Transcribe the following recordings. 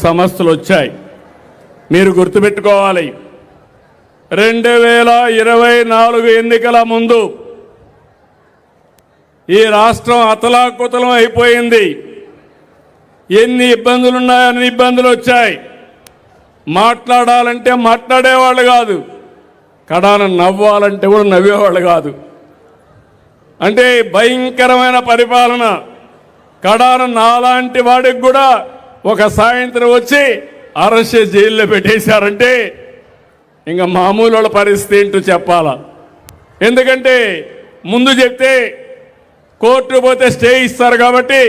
సమస్యలు వచ్చాయి. మీరు గుర్తుపెట్టుకోవాలి, 2024 ఎన్నికల ముందు ఈ రాష్ట్రం అతలాకుతలం అయిపోయింది. ఎన్ని ఇబ్బందులున్నాయో అన్ని ఇబ్బందులు వచ్చాయి. మాట్లాడాలంటే మాట్లాడేవాళ్ళు కాదు, కడాన నవ్వాలంటే కూడా నవ్వేవాళ్ళు కాదు. అంటే భయంకరమైన పరిపాలన. కడాన నాలాంటి వాడికి కూడా ఒక సాయంత్రం వచ్చి అరెస్ట్ జైల్లో పెట్టేశారంటే ఇంకా మామూలు వాళ్ళ పరిస్థితి ఏంటో చెప్పాలా. ఎందుకంటే ముందు చెప్తే కోర్టు పోతే స్టే ఇస్తారు కాబట్టి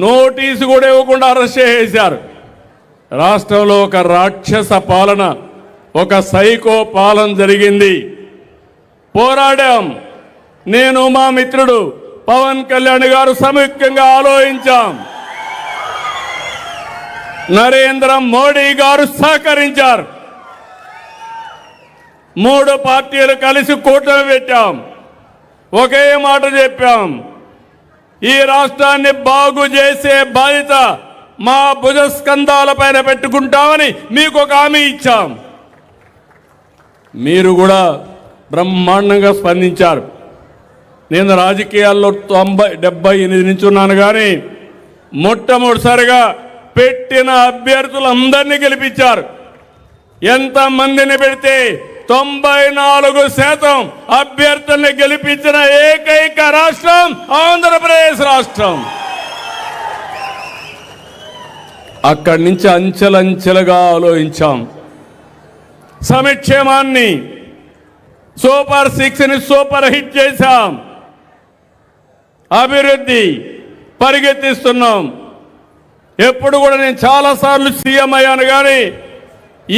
నోటీసు కూడా ఇవ్వకుండా అరెస్ట్ చేసేశారు. రాష్ట్రంలో ఒక రాక్షస పాలన, ఒక సైకో పాలన జరిగింది. పోరాడాం. నేను, మా మిత్రుడు పవన్ కళ్యాణ్ గారు సంయుక్తంగా ఆలోచించాం. నరేంద్ర మోడీ గారు సహకరించారు. 3 పార్టీలు కలిసి కూటమి పెట్టాం. ఒకే మాట చెప్పాం, ఈ రాష్ట్రాన్ని బాగు చేసే బాధ్యత మా భుజస్కంధాలపైన పెట్టుకుంటామని మీకు ఒక హామీ ఇచ్చాం. మీరు కూడా బ్రహ్మాండంగా స్పందించారు. నేను రాజకీయాల్లో 70 నుంచి ఉన్నాను, కానీ మొట్టమొదటిసారిగా పెట్టిన అభ్యర్థులందరినీ గెలిపించారు. ఎంతమందిని పెడితే 94% అభ్యర్థుల్ని గెలిపించిన ఏకైక రాష్ట్రం ఆంధ్రప్రదేశ్ రాష్ట్రం. అక్కడి నుంచి అంచెలంచెలుగా ఆలోచించాం. సంక్షేమాన్ని సూపర్ 6ని సూపర్ హిట్ చేశాం. అభివృద్ధి పరిగెత్తిస్తున్నాం. ఎప్పుడు కూడా నేను చాలాసార్లు సీఎం అయ్యాను, కానీ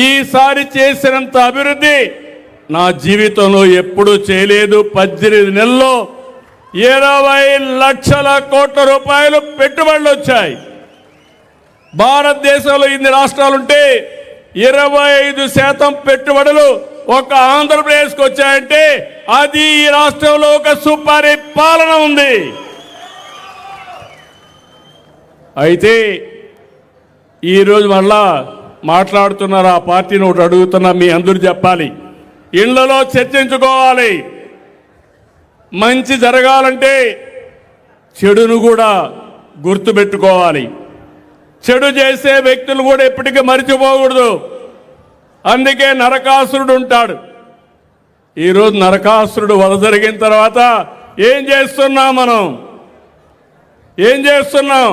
ఈసారి చేసినంత అభివృద్ధి నా జీవితంలో ఎప్పుడూ చేయలేదు. 18 నెలల్లో 20 లక్షల కోట్ల రూపాయలు పెట్టుబడులు వచ్చాయి. భారతదేశంలో ఇన్ని రాష్ట్రాలుంటే 25% పెట్టుబడులు ఒక ఆంధ్రప్రదేశ్కి వచ్చాయంటే అది ఈ రాష్ట్రంలో ఒక సుపరిపాలన ఉంది. అయితే ఈరోజు మళ్ళా మాట్లాడుతున్నారు, ఆ పార్టీని ఒకటి అడుగుతున్నా, మీ అందరూ చెప్పాలి, ఇళ్లలో చర్చించుకోవాలి. మంచి జరగాలంటే చెడును కూడా గుర్తుపెట్టుకోవాలి. చెడు చేసే వ్యక్తులు కూడా ఎప్పటికీ మరిచిపోకూడదు. అందుకే నరకాసురుడు ఉంటాడు. ఈరోజు నరకాసురుడు వధ జరిగిన తర్వాత ఏం చేస్తున్నాం మనం? ఏం చేస్తున్నాం?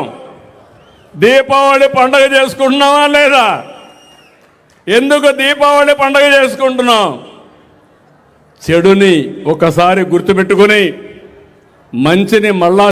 దీపావళి పండుగ చేసుకుంటున్నావా లేదా? ఎందుకు దీపావళి పండుగ చేసుకుంటున్నాం? చెడుని ఒకసారి గుర్తుపెట్టుకుని మంచిని మళ్ళా